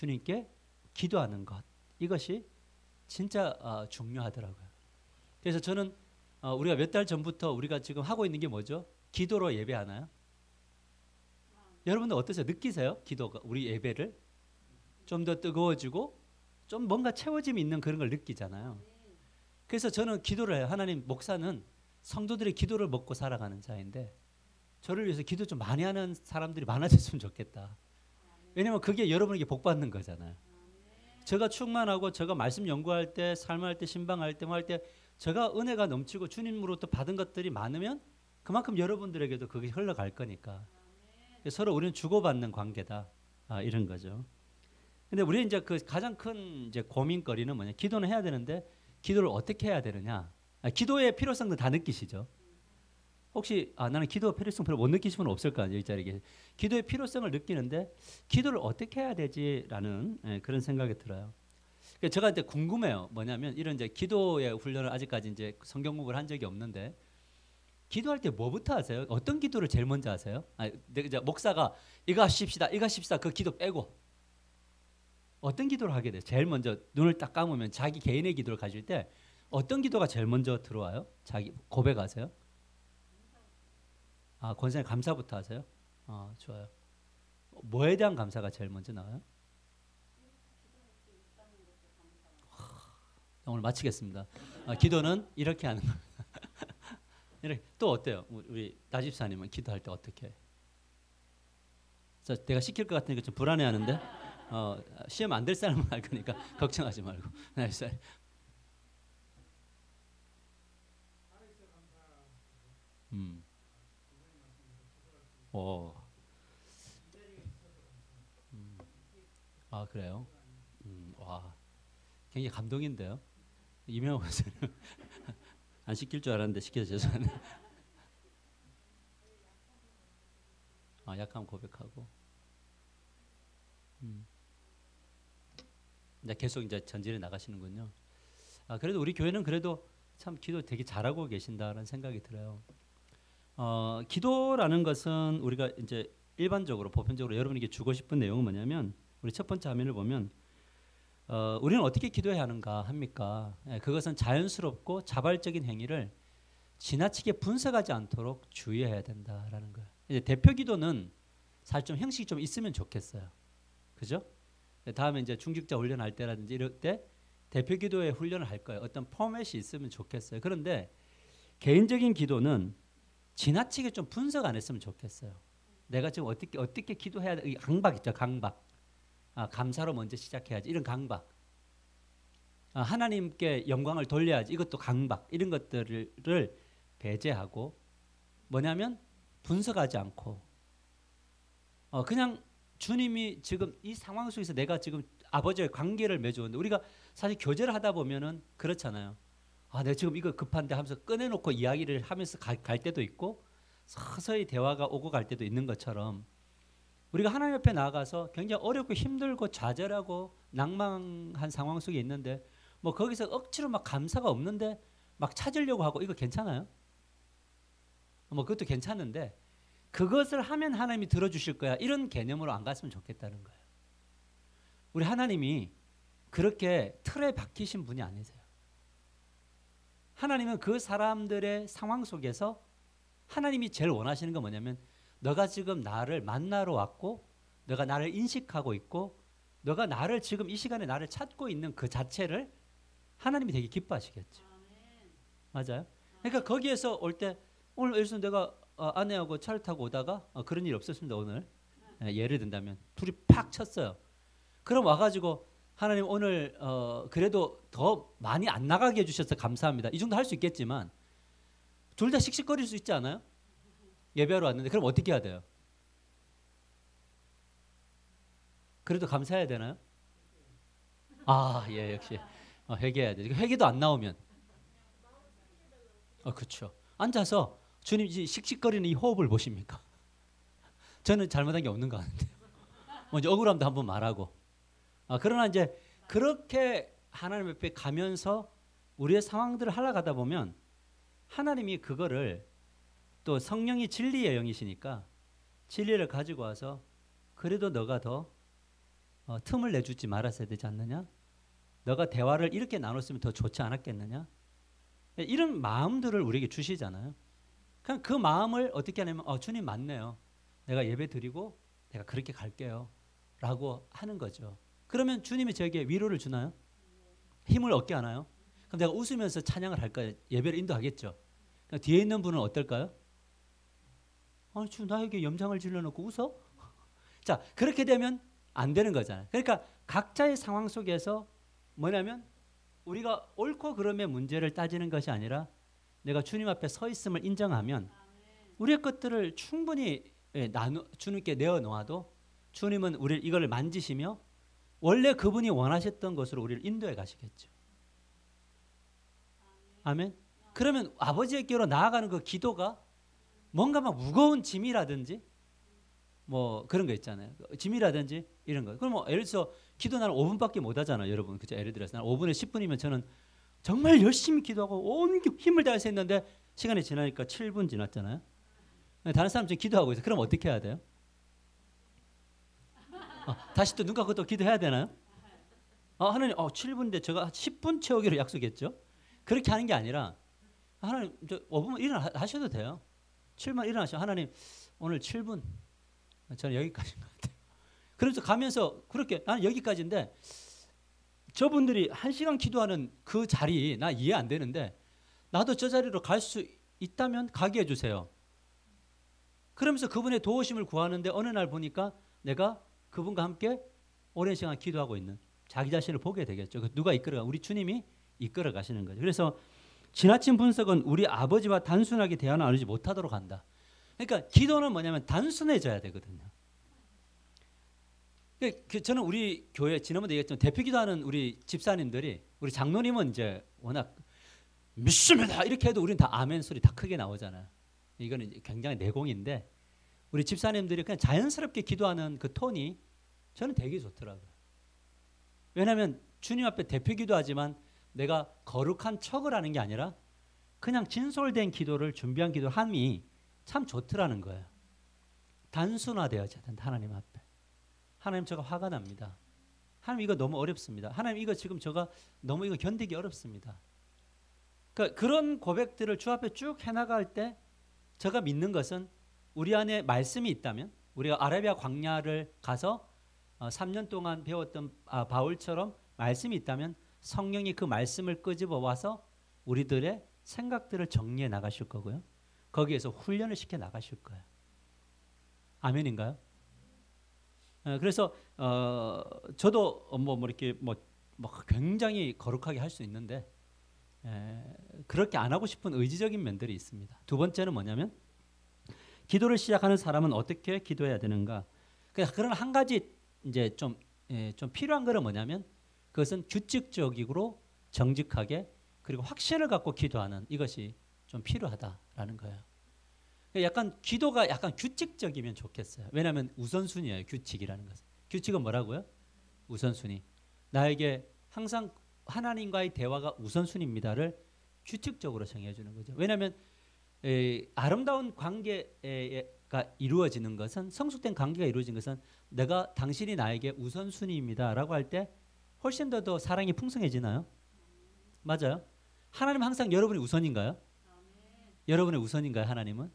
주님께 기도하는 것, 이것이 진짜 중요하더라고요. 그래서 저는 우리가 몇 달 전부터 우리가 지금 하고 있는 게 뭐죠? 기도로 예배하나요? 여러분들 어떠세요? 느끼세요? 기도가 우리 예배를 좀 더 뜨거워지고 좀 뭔가 채워짐이 있는 그런 걸 느끼잖아요. 그래서 저는 기도를 해요. 하나님, 목사는 성도들의 기도를 먹고 살아가는 자인데 저를 위해서 기도 좀 많이 하는 사람들이 많아졌으면 좋겠다. 왜냐면 그게 여러분에게 복 받는 거잖아요. 제가 충만하고 제가 말씀 연구할 때, 삶할 때, 신방할 때, 뭐 할 때 제가 은혜가 넘치고 주님으로부터 받은 것들이 많으면 그만큼 여러분들에게도 그게 흘러갈 거니까. 서로 우리는 주고받는 관계다. 이런 거죠. 근데 우리 이제 그 가장 큰 이제 고민거리는 뭐냐? 기도는 해야 되는데 기도를 어떻게 해야 되느냐? 기도의 필요성도 다 느끼시죠? 혹시 나는 기도 필요성 별로 못 느끼시는 분은 없을 거 아니에요, 이 자리에. 기도의 필요성을 느끼는데 기도를 어떻게 해야 되지라는 그런 생각이 들어요. 제가 이제 궁금해요. 뭐냐면 이런 이제 기도의 훈련을 아직까지 이제 성경 공부를 한 적이 없는데 기도할 때 뭐부터 하세요? 어떤 기도를 제일 먼저 하세요? 이제 목사가 이거 하십시다, 이거 하십시다 그 기도 빼고 어떤 기도를 하게 돼요? 제일 먼저 눈을 딱 감으면 자기 개인의 기도를 가질 때 어떤 기도가 제일 먼저 들어와요? 자기 고백하세요? 권사님 감사부터 하세요? 좋아요. 뭐에 대한 감사가 제일 먼저 나와요? 오늘 마치겠습니다. 기도는 이렇게 하는 겁니다. 이렇게. 또 어때요? 우리 나집사님은 기도할 때 어떻게 해요? 내가 시킬 것 같으니까 좀 불안해하는데 시험 안 될 사람은 할 거니까 걱정하지 말고. 오. 그래요? 와, 굉장히 감동인데요. 이명호 선생님 안 시킬 줄 알았는데 시켜서 죄송하네. 약함 고백하고. 이제 계속 이제 전진해 나가시는군요. 그래도 우리 교회는 그래도 참 기도 되게 잘하고 계신다는 생각이 들어요. 기도라는 것은 우리가 이제 일반적으로 보편적으로 여러분에게 주고 싶은 내용은 뭐냐면 우리 첫 번째 화면을 보면 우리는 어떻게 기도해야 하는가 합니까? 그것은 자연스럽고 자발적인 행위를 지나치게 분석하지 않도록 주의해야 된다라는 거예요. 이제 대표 기도는 사실 좀 형식이 좀 있으면 좋겠어요. 그죠? 다음에 이제 중직자 훈련할 때라든지 이럴 때 대표 기도의 훈련을 할 거예요. 어떤 포맷이 있으면 좋겠어요. 그런데 개인적인 기도는 지나치게 좀 분석 안 했으면 좋겠어요. 내가 지금 어떻게 기도해야 돼? 강박 있죠, 강박. 감사로 먼저 시작해야지. 이런 강박. 하나님께 영광을 돌려야지. 이것도 강박. 이런 것들을 배제하고 뭐냐면 분석하지 않고 그냥 주님이 지금 이 상황 속에서 내가 지금 아버지의 관계를 맺어오는데 우리가 사실 교제를 하다 보면은 그렇잖아요. 내가 지금 이거 급한데 하면서 꺼내놓고 이야기를 하면서 갈 때도 있고 서서히 대화가 오고 갈 때도 있는 것처럼 우리가 하나님 앞에 나아가서 굉장히 어렵고 힘들고 좌절하고 낭망한 상황 속에 있는데 뭐 거기서 억지로 막 감사가 없는데 막 찾으려고 하고 이거 괜찮아요? 뭐 그것도 괜찮은데 그것을 하면 하나님이 들어주실 거야 이런 개념으로 안 갔으면 좋겠다는 거예요. 우리 하나님이 그렇게 틀에 박히신 분이 아니세요. 하나님은 그 사람들의 상황 속에서 하나님이 제일 원하시는 건 뭐냐면 너가 지금 나를 만나러 왔고 너가 나를 인식하고 있고 너가 나를 지금 이 시간에 나를 찾고 있는 그 자체를 하나님이 되게 기뻐하시겠죠. 맞아요. 그러니까 거기에서 올 때 오늘 예를 들어서 내가 아내하고 차를 타고 오다가 그런 일 없었습니다. 오늘 예를 든다면 둘이 팍 쳤어요. 그럼 와가지고 하나님 오늘 그래도 더 많이 안 나가게 해주셔서 감사합니다. 이 정도 할 수 있겠지만 둘 다 씩씩거릴 수 있지 않아요? 예배하러 왔는데 그럼 어떻게 해야 돼요? 그래도 감사해야 되나요? 예, 역시 회개해야 돼. 회개도 안 나오면 그렇죠. 앉아서 주님 씩씩거리는 이 호흡을 보십니까? 저는 잘못한 게 없는 것 같은데요. 먼저 억울함도 한번 말하고. 그러나 이제 그렇게 하나님 앞에 가면서 우리의 상황들을 하려가다 보면 하나님이 그거를 또 성령이 진리의 영이시니까 진리를 가지고 와서 그래도 너가 더 틈을 내주지 말았어야 되지 않느냐? 너가 대화를 이렇게 나눴으면 더 좋지 않았겠느냐? 이런 마음들을 우리에게 주시잖아요. 그냥 그 마음을 어떻게 하냐면 주님 맞네요. 내가 예배 드리고 내가 그렇게 갈게요. 라고 하는 거죠. 그러면 주님이 저에게 위로를 주나요? 힘을 얻게 하나요? 그럼 내가 웃으면서 찬양을 할까요? 예배를 인도하겠죠. 뒤에 있는 분은 어떨까요? 주님 나에게 염장을 질러놓고 웃어? 자, 그렇게 되면 안 되는 거잖아요. 그러니까 각자의 상황 속에서 뭐냐면 우리가 옳고 그름의 문제를 따지는 것이 아니라 내가 주님 앞에 서 있음을 인정하면 우리의 것들을 충분히 주님께 내어놓아도 주님은 우리를 이걸 만지시며 원래 그분이 원하셨던 것으로 우리를 인도해 가시겠죠. 아멘. 그러면 아버지에게로 나아가는 그 기도가 뭔가 막 무거운 짐이라든지 뭐 그런 거 있잖아요. 짐이라든지 이런 거. 그럼 뭐 예를 들어서 기도 나는 5분밖에 못 하잖아요, 여러분. 그죠? 예를 들어서 난 5분에 10분이면 저는 정말 열심히 기도하고 온 힘을 다해서 했는데 시간이 지나니까 7분 지났잖아요. 다른 사람 지금 기도하고 있어요. 그럼 어떻게 해야 돼요? 다시 또 눈 감고 또 기도해야 되나요? 하나님 7분인데 제가 10분 채우기로 약속했죠. 그렇게 하는 게 아니라 하나님 5분 일어나셔도 돼요. 7분 일어나셔. 하나님 오늘 7분 저는 여기까지인 것 같아요. 그래서 가면서 그렇게 나는 여기까지인데 저분들이 1시간 기도하는 그 자리 나 이해 안 되는데 나도 저 자리로 갈 수 있다면 가게 해주세요. 그러면서 그분의 도우심을 구하는데 어느 날 보니까 내가 그분과 함께 오랜 시간 기도하고 있는 자기 자신을 보게 되겠죠. 누가 이끌어가? 우리 주님이 이끌어 가시는 거죠. 그래서 지나친 분석은 우리 아버지와 단순하게 대화 나누지 못하도록 한다. 그러니까 기도는 뭐냐면 단순해져야 되거든요. 저는 우리 교회 지난번에 얘기했지만 대표 기도하는 우리 집사님들이 우리 장로님은 이제 워낙 믿습니다 이렇게 해도 우리는 다 아멘 소리 다 크게 나오잖아요. 이거는 굉장히 내공인데 우리 집사님들이 그냥 자연스럽게 기도하는 그 톤이 저는 되게 좋더라고요. 왜냐하면 주님 앞에 대표 기도하지만 내가 거룩한 척을 하는 게 아니라 그냥 진솔된 기도를 준비한 기도를 함이 참 좋더라는 거예요. 단순화되어져야 된다. 하나님 앞에. 하나님 제가 화가 납니다. 하나님 이거 너무 어렵습니다. 하나님 이거 지금 제가 너무 이거 견디기 어렵습니다. 그러니까 그런 고백들을 주 앞에 쭉 해나갈 때 제가 믿는 것은 우리 안에 말씀이 있다면 우리가 아라비아 광야를 가서 3년 동안 배웠던 바울처럼 말씀이 있다면 성령이 그 말씀을 끄집어 와서 우리들의 생각들을 정리해 나가실 거고요. 거기에서 훈련을 시켜 나가실 거예요. 아멘인가요? 그래서 저도 뭐 이렇게 뭐 굉장히 거룩하게 할 수 있는데 그렇게 안 하고 싶은 의지적인 면들이 있습니다. 두 번째는 뭐냐면 기도를 시작하는 사람은 어떻게 기도해야 되는가? 그런 한 가지 이제 좀 필요한 거는 뭐냐면 그것은 규칙적이고 정직하게 그리고 확신을 갖고 기도하는 이것이 좀 필요하다라는 거예요. 약간 기도가 약간 규칙적이면 좋겠어요. 왜냐하면 우선순위예요. 규칙이라는 것은. 규칙은 뭐라고요? 우선순위. 나에게 항상 하나님과의 대화가 우선순위입니다를 규칙적으로 정해주는 거죠. 왜냐하면 아름다운 관계가 이루어지는 것은 성숙된 관계가 이루어진 것은 내가 당신이 나에게 우선순위입니다라고 할 때 훨씬 더 사랑이 풍성해지나요? 맞아요. 하나님은 항상 여러분이 우선인가요? 여러분의 우선인가요? 하나님은?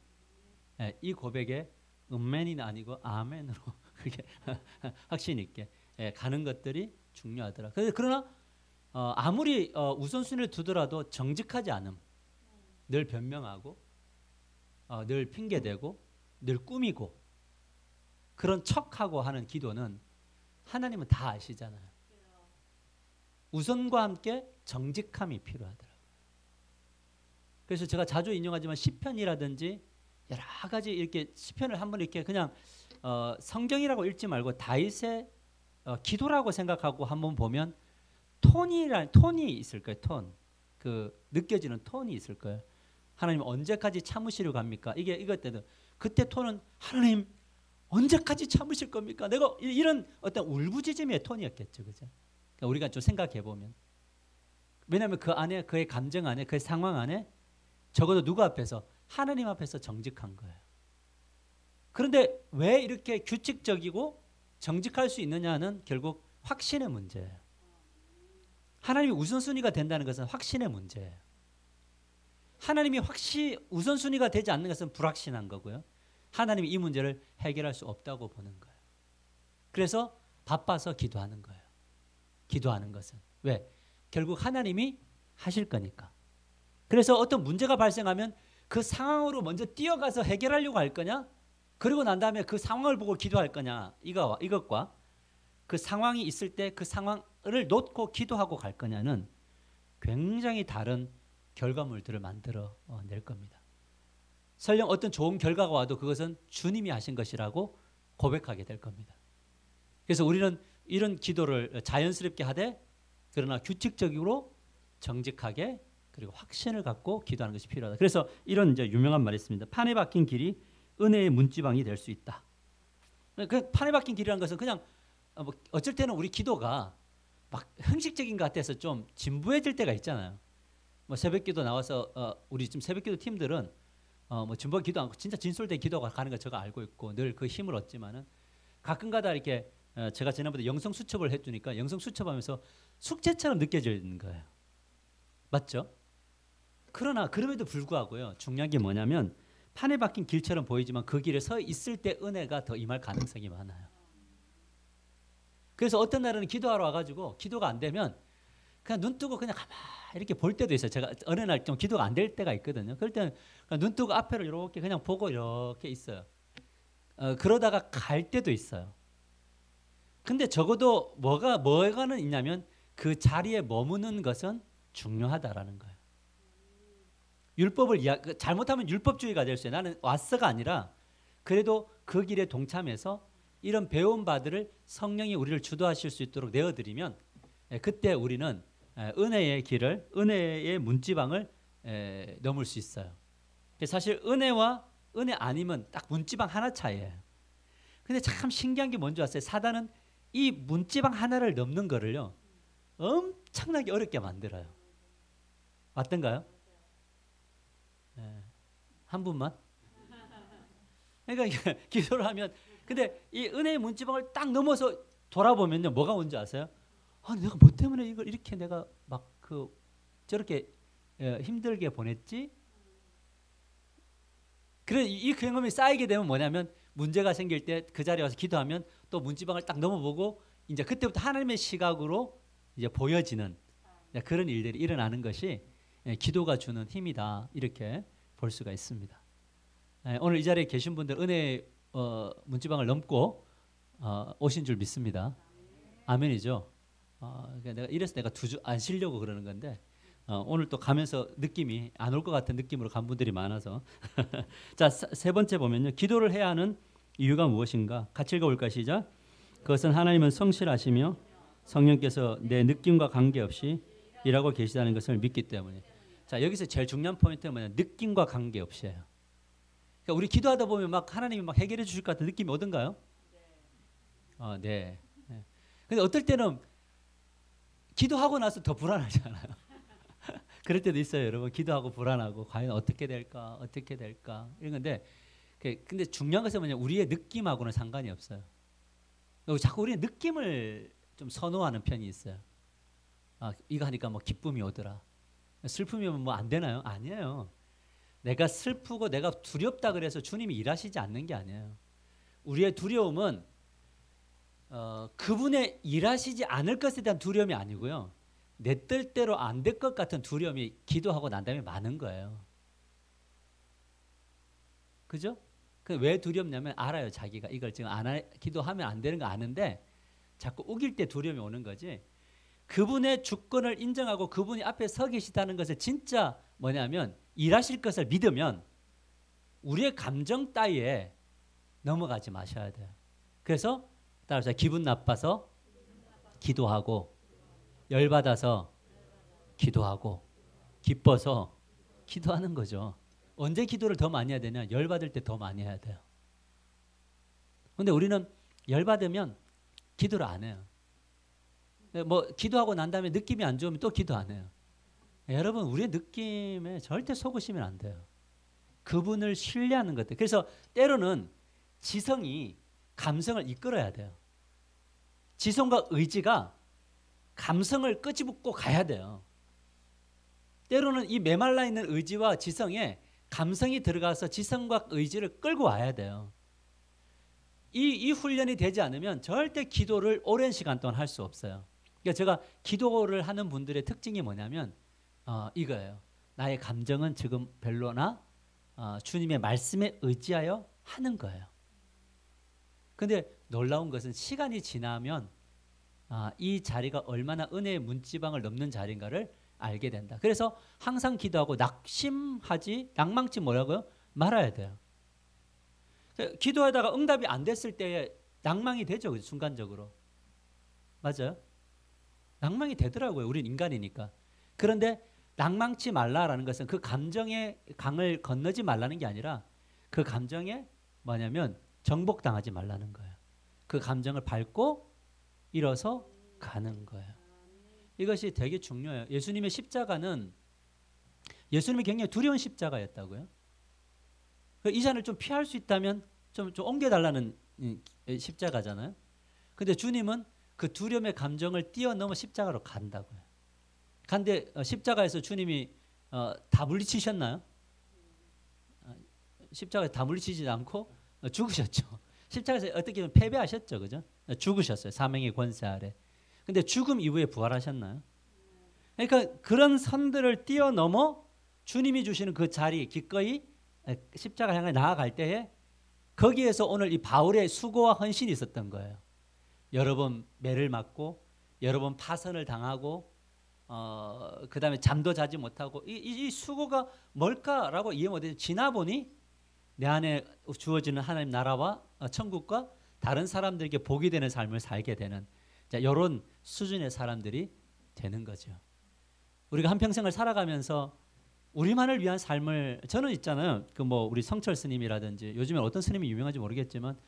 이 고백에 음멘이 아니고 아멘으로 그게 확신 있게 가는 것들이 중요하더라. 그러나 아무리 우선순위를 두더라도 정직하지 않음, 늘 변명하고 늘 핑계대고 늘 꾸미고 그런 척하고 하는 기도는 하나님은 다 아시잖아요. 우선과 함께 정직함이 필요하더라고요. 그래서 제가 자주 인용하지만 시편이라든지 여러 가지 이렇게 시편을 한번 이렇게 그냥 성경이라고 읽지 말고 다윗의 기도라고 생각하고 한번 보면 톤이 있을 거예요. 톤. 그 느껴지는 톤이 있을 거예요. 하나님 언제까지 참으시려고 합니까? 이것 때도 그때 톤은 하나님 언제까지 참으실 겁니까? 내가 이런 어떤 울부짖음의 톤이었겠죠, 그죠? 그러니까 우리가 좀 생각해 보면 왜냐하면 그 안에 그의 감정 안에 그의 상황 안에 적어도 누구 앞에서 하나님 앞에서 정직한 거예요. 그런데 왜 이렇게 규칙적이고 정직할 수 있느냐는 결국 확신의 문제예요. 하나님이 우선순위가 된다는 것은 확신의 문제예요. 하나님이 우선순위가 되지 않는 것은 불확신한 거고요. 하나님이 이 문제를 해결할 수 없다고 보는 거예요. 그래서 바빠서 기도하는 거예요. 기도하는 것은. 왜? 결국 하나님이 하실 거니까. 그래서 어떤 문제가 발생하면 그 상황으로 먼저 뛰어가서 해결하려고 할 거냐? 그리고 난 다음에 그 상황을 보고 기도할 거냐? 이것과 그 상황이 있을 때 그 상황을 놓고 기도하고 갈 거냐는 굉장히 다른 결과물들을 만들어 낼 겁니다. 설령 어떤 좋은 결과가 와도 그것은 주님이 하신 것이라고 고백하게 될 겁니다. 그래서 우리는 이런 기도를 자연스럽게 하되 그러나 규칙적으로 정직하게 그리고 확신을 갖고 기도하는 것이 필요하다. 그래서 이런 이제 유명한 말이 있습니다. 판에 박힌 길이 은혜의 문지방이 될 수 있다. 그 판에 박힌 길이라는 것은 그냥 어쩔 때는 우리 기도가 막 형식적인 것 같아서 좀 진부해질 때가 있잖아요. 뭐 새벽기도 나와서 우리 지금 새벽기도 팀들은 뭐 진부한 기도 않고 진짜 진솔된 기도가 가는 거 제가 알고 있고 늘 그 힘을 얻지만은 가끔가다 이렇게 제가 지난번에 영성 수첩을 해주니까 영성 수첩하면서 숙제처럼 느껴지는 거예요. 맞죠? 그러나 그럼에도 불구하고요. 중요한 게 뭐냐면 판에 박힌 길처럼 보이지만 그 길에 서 있을 때 은혜가 더 임할 가능성이 많아요. 그래서 어떤 날은 기도하러 와가지고 기도가 안 되면 그냥 눈 뜨고 그냥 가만히 이렇게 볼 때도 있어요. 제가 어느 날 좀 기도가 안 될 때가 있거든요. 그럴 때는 그냥 눈 뜨고 앞에를 이렇게 그냥 보고 이렇게 있어요. 그러다가 갈 때도 있어요. 근데 적어도 뭐가는 있냐면 그 자리에 머무는 것은 중요하다라는 거예요. 율법을 잘못하면 율법주의가 될 수 있어요. 나는 왔어가 아니라 그래도 그 길에 동참해서 이런 배운 바들을 성령이 우리를 주도하실 수 있도록 내어드리면 그때 우리는 은혜의 길을 은혜의 문지방을 넘을 수 있어요. 사실 은혜와 은혜 아니면 딱 문지방 하나 차이예요. 근데 참 신기한 게 뭔지 아세요? 사단은 이 문지방 하나를 넘는 거를요 엄청나게 어렵게 만들어요. 맞던가요? 한 분만? 그러니까 기도를 하면 근데 이 은혜의 문지방을 딱 넘어서 돌아보면요 뭐가 뭔지 아세요? 내가 뭐 때문에 이걸 이렇게 내가 막 저렇게 힘들게 보냈지? 그래 이 경험이 쌓이게 되면 뭐냐면 문제가 생길 때 그 자리에 와서 기도하면 또 문지방을 딱 넘어보고 이제 그때부터 하나님의 시각으로 이제 보여지는 그런 일들이 일어나는 것이 기도가 주는 힘이다 이렇게 볼 수가 있습니다. 오늘 이 자리에 계신 분들 은혜 문지방을 넘고 오신 줄 믿습니다. 아멘이죠. 내가 이래서 내가 2주 안 쉬려고 그러는 건데 오늘 또 가면서 느낌이 안 올 것 같은 느낌으로 간 분들이 많아서 자, 세 번째 보면요. 기도를 해야 하는 이유가 무엇인가? 같이 읽어볼까 시작. 그것은 하나님은 성실하시며 성령께서 내 느낌과 관계없이 일하고 계시다는 것을 믿기 때문에. 자, 여기서 제일 중요한 포인트는 뭐냐? 느낌과 관계없이에요. 그러니까 우리 기도하다 보면 막 하나님이 막 해결해 주실 것 같은 느낌이 오던가요? 네. 근데 어떨 때는 기도하고 나서 더 불안하잖아요. 그럴 때도 있어요, 여러분. 기도하고 불안하고 과연 어떻게 될까 이런 건데 근데 중요한 것은 뭐냐? 우리의 느낌하고는 상관이 없어요. 자꾸 우리의 느낌을 좀 선호하는 편이 있어요. 이거 하니까 뭐 기쁨이 오더라. 슬픔이면 뭐 안 되나요? 아니에요. 내가 슬프고 내가 두렵다 그래서 주님이 일하시지 않는 게 아니에요. 우리의 두려움은 그분의 일하시지 않을 것에 대한 두려움이 아니고요. 내 뜻대로 안 될 것 같은 두려움이 기도하고 난 다음에 많은 거예요. 그죠? 왜 두렵냐면 알아요. 자기가 이걸 지금 기도하면 안 되는 거 아는데 자꾸 우길 때 두려움이 오는 거지. 그분의 주권을 인정하고 그분이 앞에 서 계시다는 것을 진짜 뭐냐면 일하실 것을 믿으면 우리의 감정 따위에 넘어가지 마셔야 돼요. 그래서 따라서 기분 나빠서 기도하고 열받아서 기도하고 기뻐서 기도하는 거죠. 언제 기도를 더 많이 해야 되냐? 열받을 때 더 많이 해야 돼요. 근데 우리는 열받으면 기도를 안 해요. 뭐 기도하고 난 다음에 느낌이 안 좋으면 또 기도 안 해요. 여러분 우리의 느낌에 절대 속으시면 안 돼요. 그분을 신뢰하는 것들. 그래서 때로는 지성이 감성을 이끌어야 돼요. 지성과 의지가 감성을 끄집고 가야 돼요. 때로는 이 메말라 있는 의지와 지성에 감성이 들어가서 지성과 의지를 끌고 와야 돼요. 이 훈련이 되지 않으면 절대 기도를 오랜 시간 동안 할 수 없어요. 그러니까 제가 기도를 하는 분들의 특징이 뭐냐면 이거예요. 나의 감정은 지금 별로나 주님의 말씀에 의지하여 하는 거예요. 근데 놀라운 것은 시간이 지나면 이 자리가 얼마나 은혜의 문지방을 넘는 자리인가를 알게 된다. 그래서 항상 기도하고 낭망치 뭐라고요? 말아야 돼요. 기도하다가 응답이 안 됐을 때에 낭망이 되죠. 순간적으로. 맞아요? 낭망이 되더라고요. 우린 인간이니까. 그런데 낭망치 말라라는 것은 그 감정의 강을 건너지 말라는 게 아니라 그 감정에 뭐냐면 정복당하지 말라는 거예요. 그 감정을 밟고 일어서 가는 거예요. 이것이 되게 중요해요. 예수님의 십자가는 예수님이 굉장히 두려운 십자가였다고요. 이 잔을 좀 피할 수 있다면 좀 옮겨달라는 십자가잖아요. 근데 주님은 그 두려움의 감정을 뛰어넘어 십자가로 간다고요. 근데 십자가에서 주님이 다 물리치셨나요? 십자가에 다 물리치지 않고 죽으셨죠. 십자가에서 어떻게 보면 패배하셨죠. 그죠? 죽으셨어요. 사명의 권세 아래. 근데 죽음 이후에 부활하셨나요? 그러니까 그런 선들을 뛰어넘어 주님이 주시는 그 자리 기꺼이 십자가 향해 나아갈 때에 거기에서 오늘 이 바울의 수고와 헌신이 있었던 거예요. 여러 번 매를 맞고 여러 번 파선을 당하고 그 다음에 잠도 자지 못하고 이 수고가 뭘까라고 이해 못해서 지나보니 내 안에 주어지는 하나님 나라와 천국과 다른 사람들에게 복이 되는 삶을 살게 되는 이런 수준의 사람들이 되는 거죠. 우리가 한평생을 살아가면서 우리만을 위한 삶을 저는 있잖아요. 그 뭐 우리 성철 스님이라든지 요즘에 어떤 스님이 유명한지 모르겠지만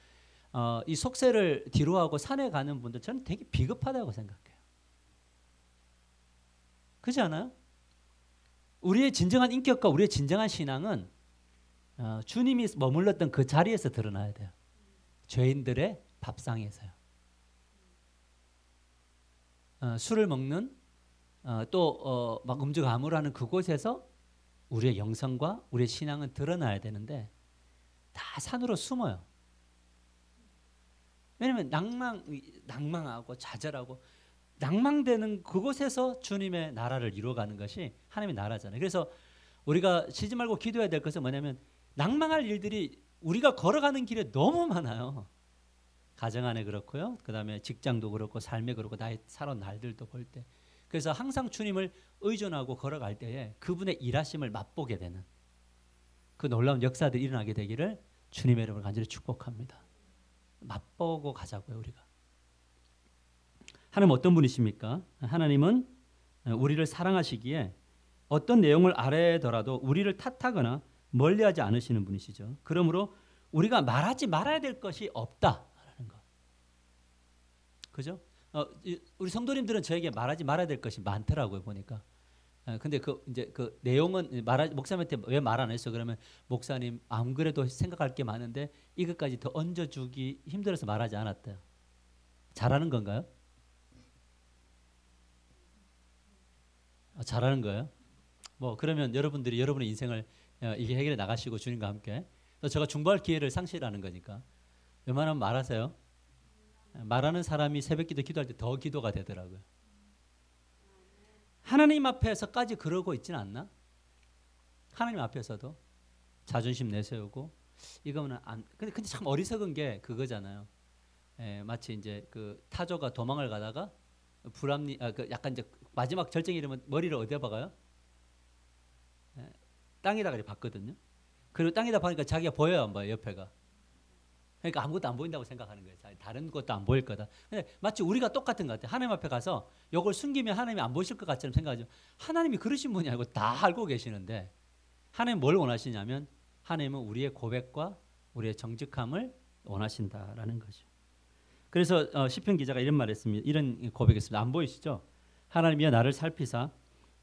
이 속세를 뒤로하고 산에 가는 분들 저는 되게 비겁하다고 생각해요. 그렇지 않아요? 우리의 진정한 인격과 우리의 진정한 신앙은 주님이 머물렀던 그 자리에서 드러나야 돼요. 죄인들의 밥상에서요. 술을 먹는 또 막 음주 가물하는 그곳에서 우리의 영성과 우리의 신앙은 드러나야 되는데 다 산으로 숨어요. 왜냐하면 낭망하고 좌절하고 낭망되는 그곳에서 주님의 나라를 이루어가는 것이 하나님의 나라잖아요. 그래서 우리가 쉬지 말고 기도해야 될 것은 뭐냐면 낭망할 일들이 우리가 걸어가는 길에 너무 많아요. 가정 안에 그렇고요. 그 다음에 직장도 그렇고 삶에 그렇고 나의 살아온 날들도 볼 때. 그래서 항상 주님을 의존하고 걸어갈 때에 그분의 일하심을 맛보게 되는 그 놀라운 역사들이 일어나게 되기를 주님의 이름으로 간절히 축복합니다. 맛보고 가자고요. 우리가. 하나님 어떤 분이십니까? 하나님은 우리를 사랑하시기에 어떤 내용을 알아더라도 우리를 탓하거나 멀리하지 않으시는 분이시죠. 그러므로 우리가 말하지 말아야 될 것이 없다라는 것. 그죠? 우리 성도님들은 저에게 말하지 말아야 될 것이 많더라고요 보니까. 근데 이제 그 내용은 목사님한테 왜 말 안 했어? 그러면 목사님 안 그래도 생각할 게 많은데 이것까지 더 얹어주기 힘들어서 말하지 않았대요. 잘하는 건가요? 잘하는 거예요? 뭐 그러면 여러분들이 여러분의 인생을 이게 해결해 나가시고 주님과 함께 또 제가 중보할 기회를 상실하는 거니까 웬만하면 말하세요. 말하는 사람이 새벽기도 기도할 때 더 기도가 되더라고요. 하나님 앞에서까지 그러고 있지는 않나? 하나님 앞에서도 자존심 내세우고 이거는 안. 근데 참 어리석은 게 그거잖아요. 마치 이제 그 타조가 도망을 가다가 그 약간 이제 마지막 절정이 이르면 머리를 어디에 박아요? 땅에다가 이렇게 박거든요. 그리고 땅에다 박으니까 자기가 보여요, 안 보여요, 옆에가? 그러니까 아무것도 안 보인다고 생각하는 거예요. 다른 것도 안 보일 거다. 근데 마치 우리가 똑같은 것 같아요. 하나님 앞에 가서 이걸 숨기면 하나님이 안 보실 것 같처럼 생각하죠. 하나님이 그러신 분이 아니고 다 알고 계시는데 하나님 뭘 원하시냐면 하나님은 우리의 고백과 우리의 정직함을 원하신다라는 거죠. 그래서 시편 기자가 이런 말했습니다. 이런 고백했습니다. 안 보이시죠? 하나님이여 나를 살피사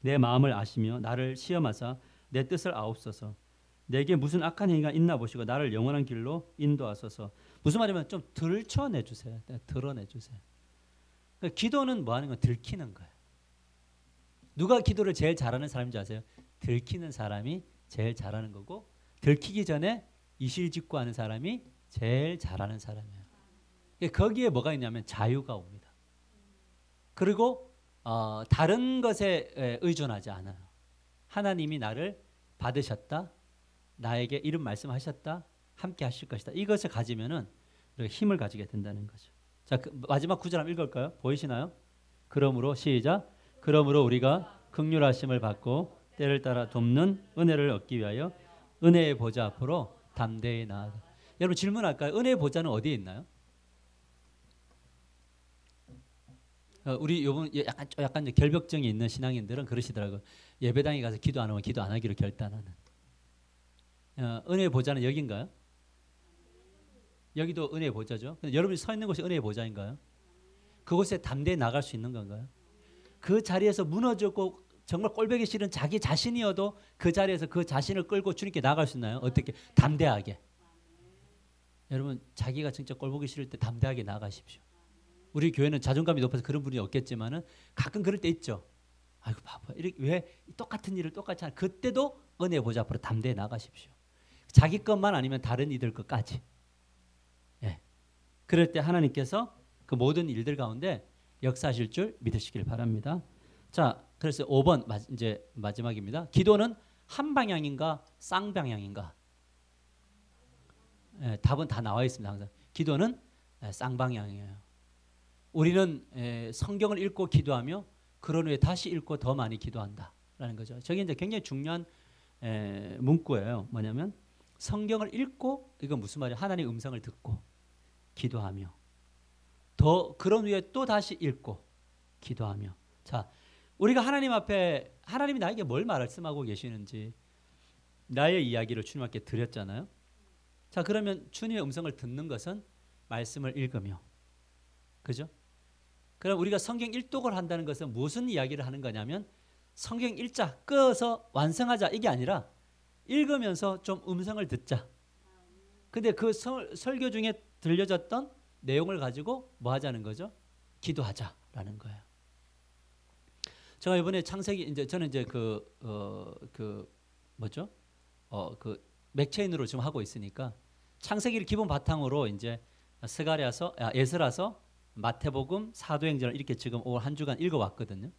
내 마음을 아시며 나를 시험하사 내 뜻을 아옵소서. 내게 무슨 악한 행위가 있나 보시고 나를 영원한 길로 인도하소서. 무슨 말이냐면 좀 들춰내 주세요. 드러내 주세요. 그러니까 기도는 뭐 하는 건 들키는 거예요. 누가 기도를 제일 잘하는 사람인지 아세요? 들키는 사람이 제일 잘하는 거고 들키기 전에 이실직고하는 사람이 제일 잘하는 사람이에요. 거기에 뭐가 있냐면 자유가 옵니다. 그리고 다른 것에 의존하지 않아요. 하나님이 나를 받으셨다. 나에게 이런 말씀하셨다. 함께 하실 것이다. 이것을 가지면은 우리가 힘을 가지게 된다는 거죠. 자, 마지막 구절 한번 읽을까요? 보이시나요? 그러므로 시작. 그러므로 우리가 긍휼하심을 받고 때를 따라 돕는 은혜를 얻기 위하여 은혜의 보좌 앞으로 담대히 나아가. 여러분 질문할까요? 은혜의 보좌는 어디에 있나요? 우리 요번 약간 결벽증이 있는 신앙인들은 그러시더라고요. 예배당에 가서 기도 안 하면 기도 안 하기로 결단하는. 은혜의 보좌는 여기인가요? 여기도 은혜의 보좌죠. 근데 여러분이 서 있는 곳이 은혜의 보좌인가요? 그곳에 담대히 나갈 수 있는 건가요? 그 자리에서 무너졌고 정말 꼴보기 싫은 자기 자신이어도 그 자리에서 그 자신을 끌고 주님께 나갈 수 있나요? 어떻게? 담대하게. 여러분 자기가 진짜 꼴보기 싫을 때 담대하게 나가십시오. 우리 교회는 자존감이 높아서 그런 분이 없겠지만은 가끔 그럴 때 있죠. 아이고 바보. 이렇게 왜 똑같은 일을 똑같이 하나? 그때도 은혜의 보좌 앞으로 담대히 나가십시오. 자기 것만 아니면 다른 이들 것까지. 예. 그럴 때 하나님께서 그 모든 일들 가운데 역사하실 줄 믿으시길 바랍니다. 자, 그래서 5번 이제 마지막입니다. 기도는 한 방향인가 쌍방향인가? 예, 답은 다 나와 있습니다. 항상 기도는 쌍방향이에요. 우리는 성경을 읽고 기도하며 그런 후에 다시 읽고 더 많이 기도한다라는 거죠. 저게 이제 굉장히 중요한 문구예요. 뭐냐면 성경을 읽고 이건 무슨 말이에요? 하나님의 음성을 듣고 기도하며 더 그런 후에 또 다시 읽고 기도하며. 자, 우리가 하나님 앞에 하나님이 나에게 뭘 말씀하고 계시는지 나의 이야기를 주님 앞에 드렸잖아요. 자, 그러면 주님의 음성을 듣는 것은 말씀을 읽으며, 그죠? 그럼 우리가 성경 일독을 한다는 것은 무슨 이야기를 하는 거냐면 성경 읽자, 끄어서 완성하자 이게 아니라 읽으면서 좀 음성을 듣자. 근데 그 설교 중에 들려졌던 내용을 가지고 뭐 하자는 거죠? 기도하자라는 거예요. 제가 이번에 창세기 이제 저는 이제 뭐죠? 그 맥체인으로 지금 하고 있으니까 창세기를 기본 바탕으로 이제 스가랴서, 에스라서, 마태복음, 사도행전을 이렇게 지금 올 한 주간 읽어왔거든요.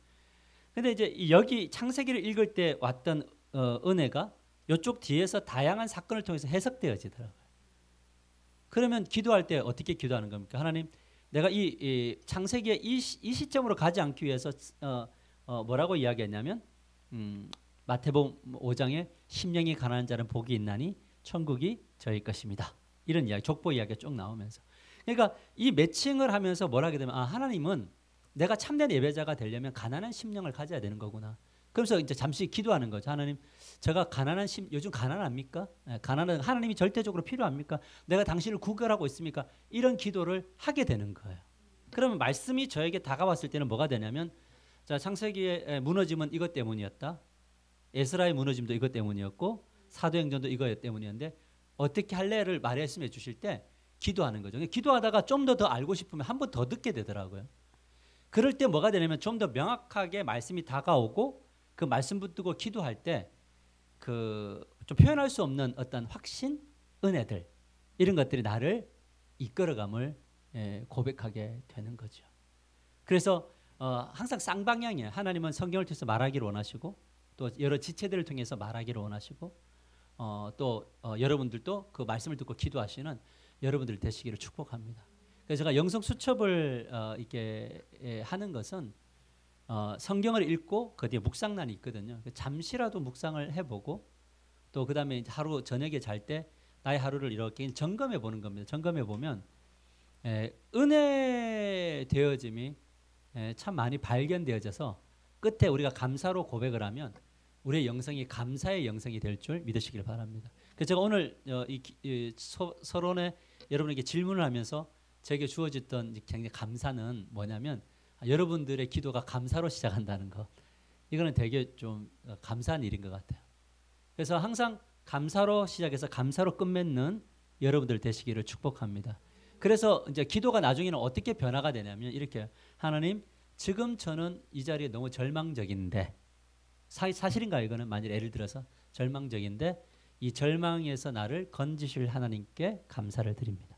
근데 이제 여기 창세기를 읽을 때 왔던 은혜가 이쪽 뒤에서 다양한 사건을 통해서 해석되어지더라고요. 그러면 기도할 때 어떻게 기도하는 겁니까? 하나님, 내가 이 창세기의 이 시점으로 가지 않기 위해서 뭐라고 이야기했냐면 마태복음 5장에 심령이 가난한 자는 복이 있나니 천국이 저희 것입니다. 이런 이야기, 족보 이야기가 쭉 나오면서. 그러니까 이 매칭을 하면서 뭘 하게 되면 하나님은 내가 참된 예배자가 되려면 가난한 심령을 가져야 되는 거구나. 그래서 이제 잠시 기도하는 거죠. 하나님, 제가 가난한 요즘 가난합니까? 가난한 하나님이 절대적으로 필요합니까? 내가 당신을 구걸하고 있습니까? 이런 기도를 하게 되는 거예요. 그러면 말씀이 저에게 다가왔을 때는 뭐가 되냐면, 자, 창세기의 무너짐은 이것 때문이었다. 에스라의 무너짐도 이것 때문이었고 사도행전도 이것 때문이었는데 어떻게 할래를 말씀해 주실 때 기도하는 거죠. 기도하다가 좀 더 알고 싶으면 한 번 더 듣게 되더라고요. 그럴 때 뭐가 되냐면 좀 더 명확하게 말씀이 다가오고 그 말씀 붙들고 기도할 때 그 좀 표현할 수 없는 어떤 확신, 은혜들 이런 것들이 나를 이끌어감을 고백하게 되는 거죠. 그래서 항상 쌍방향이에요. 하나님은 성경을 통해서 말하기를 원하시고 또 여러 지체들을 통해서 말하기를 원하시고 또 여러분들도 그 말씀을 듣고 기도하시는 여러분들 되시기를 축복합니다. 그래서 제가 영성 수첩을 이렇게 하는 것은 성경을 읽고 그 뒤에 묵상란이 있거든요. 잠시라도 묵상을 해보고 또 그 다음에 하루 저녁에 잘 때 나의 하루를 이렇게 점검해 보는 겁니다. 점검해 보면 은혜 되어짐이 참 많이 발견되어져서 끝에 우리가 감사로 고백을 하면 우리의 영성이 감사의 영성이 될 줄 믿으시길 바랍니다. 그래서 제가 오늘 이 서론에 여러분에게 질문을 하면서 제게 주어졌던 굉장히 감사는 뭐냐면 여러분들의 기도가 감사로 시작한다는 거. 이거는 되게 좀 감사한 일인 것 같아요. 그래서 항상 감사로 시작해서 감사로 끝맺는 여러분들 되시기를 축복합니다. 그래서 이제 기도가 나중에는 어떻게 변화가 되냐면 이렇게 하나님 지금 저는 이 자리에 너무 절망적인데 사실인가요? 이거는 만일 예를 들어서 절망적인데 이 절망에서 나를 건지실 하나님께 감사를 드립니다.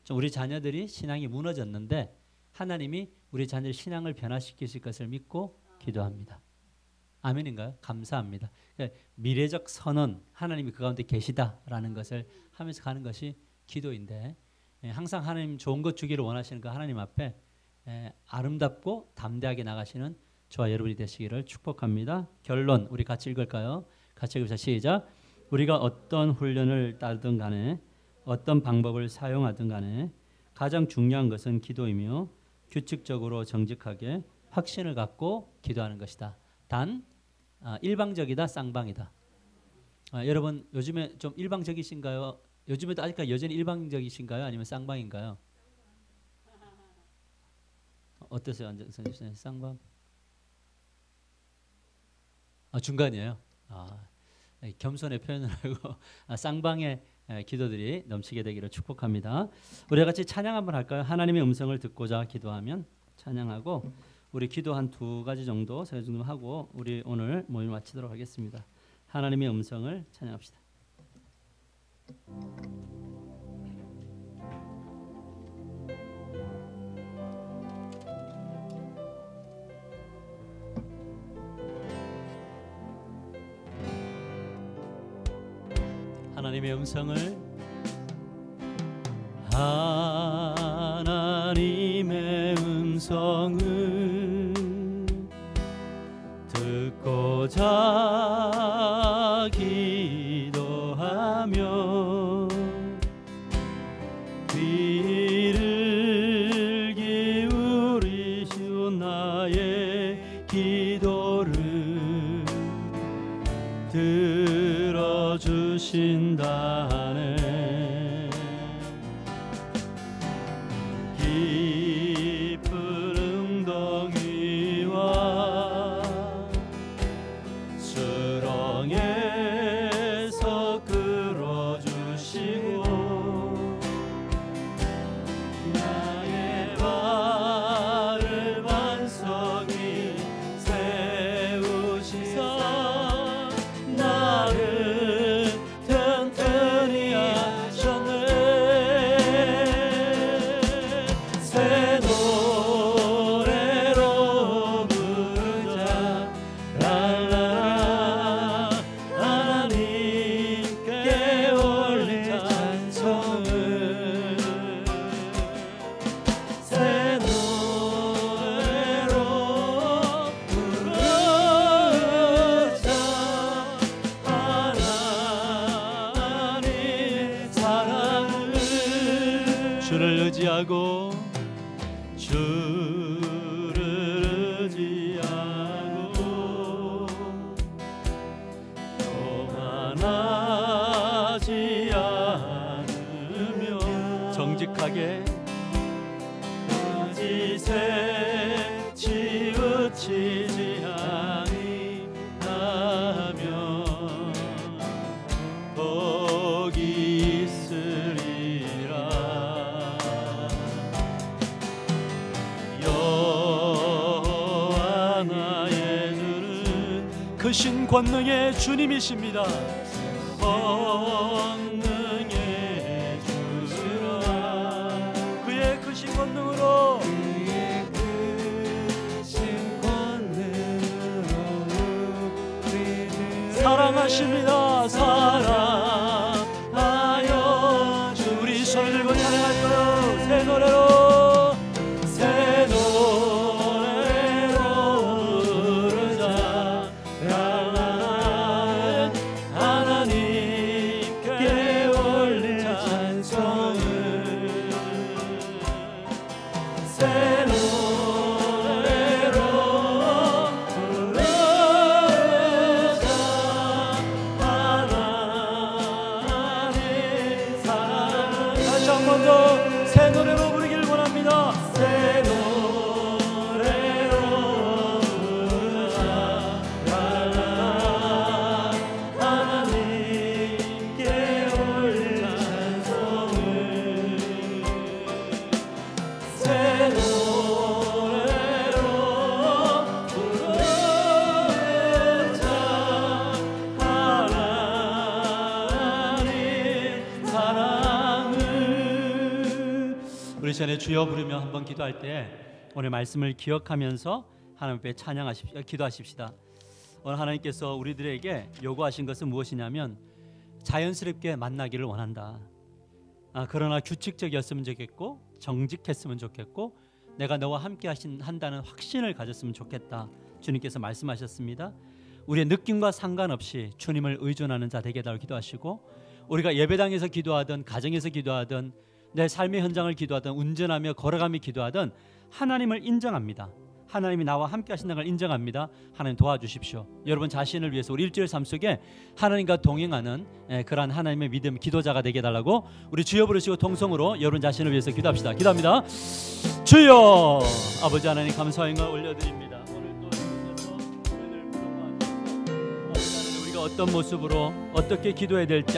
좀 우리 자녀들이 신앙이 무너졌는데 하나님이 우리 자녀의 신앙을 변화시키실 것을 믿고 기도합니다. 아멘인가요? 감사합니다. 그러니까 미래적 선언, 하나님이 그 가운데 계시다라는 것을 하면서 가는 것이 기도인데 항상 하나님 좋은 것 주기를 원하시는 그 하나님 앞에 아름답고 담대하게 나가시는 저와 여러분이 되시기를 축복합니다. 결론 우리 같이 읽을까요? 같이 읽읍시다. 시작. 우리가 어떤 훈련을 따르든 간에 어떤 방법을 사용하든 간에 가장 중요한 것은 기도이며 규칙적으로 정직하게 확신을 갖고 기도하는 것이다. 단 일방적이다 쌍방이다. 여러분 요즘에 좀 일방적이신가요? 요즘에도 아직까지 여전히 일방적이신가요? 아니면 쌍방인가요? 어떠세요? 선생님 쌍방? 중간이에요. 겸손의 표현을 하고 쌍방의 기도들이 넘치게 되기를 축복합니다. 우리 같이 찬양 한번 할까요? 하나님의 음성을 듣고자 기도하면 찬양하고 우리 기도 한 2가지 정도, 3가지 정도 하고 우리 오늘 모임 마치도록 하겠습니다. 하나님의 음성을 찬양합시다. 하나님의 음성을 하나님의 음성을 듣고자 기도하며 귀를 기울이시오 나의 기도를 들어주신다네. 깊은 웅덩이와 수렁에서 끌어주시고 나의 발을 반석이 세우시사 나를 튼튼히 하셨네. 새 노래로 부르자 랄라라 하나님께 올릴 찬송을 새 노래로 부르자 하나님의 사랑을 주를 의지하고 주를 의지하고 교만하지 않으며 정직하게 거짓에 치우치지 아니하며 복이 있으리라. 여호와 나의 주는 크신 권능의 주님이십니다. 권능의 주라. 그의 크신 권능으로 사랑하십니다. 사랑하여 주. 우리 손을 들고 찬양할까요? 새 노래로 새 노래로 부르자 랄라 하나님께 올릴 찬송을 새 노래로 부르자 하나님의 기도하기 전에 주여 부르며 한번 기도할 때 오늘 말씀을 기억하면서 하나님 앞에 찬양하십시오. 기도하십시다. 오늘 하나님께서 우리들에게 요구하신 것은 무엇이냐면 자연스럽게 만나기를 원한다. 그러나 규칙적이었으면 좋겠고 정직했으면 좋겠고 내가 너와 함께 한다는 확신을 가졌으면 좋겠다. 주님께서 말씀하셨습니다. 우리의 느낌과 상관없이 주님을 의존하는 자 되게 해달라고 기도하시고, 우리가 예배당에서 기도하든 가정에서 기도하든 내 삶의 현장을 기도하든 운전하며 걸어가며 기도하든 하나님을 인정합니다. 하나님이 나와 함께 하신다는 걸 인정합니다. 하나님 도와주십시오. 여러분 자신을 위해서 우리 일주일 삶 속에 하나님과 동행하는 그러한 하나님의 믿음 기도자가 되게 해달라고 우리 주여 부르시고 통성으로 여러분 자신을 위해서 기도합시다. 기도합니다. 주여, 아버지 하나님 감사의 걸 올려드립니다. 오늘 또 주셔서 우리를 부르고 하셔서 우리가 어떤 모습으로 어떻게 기도해야 될지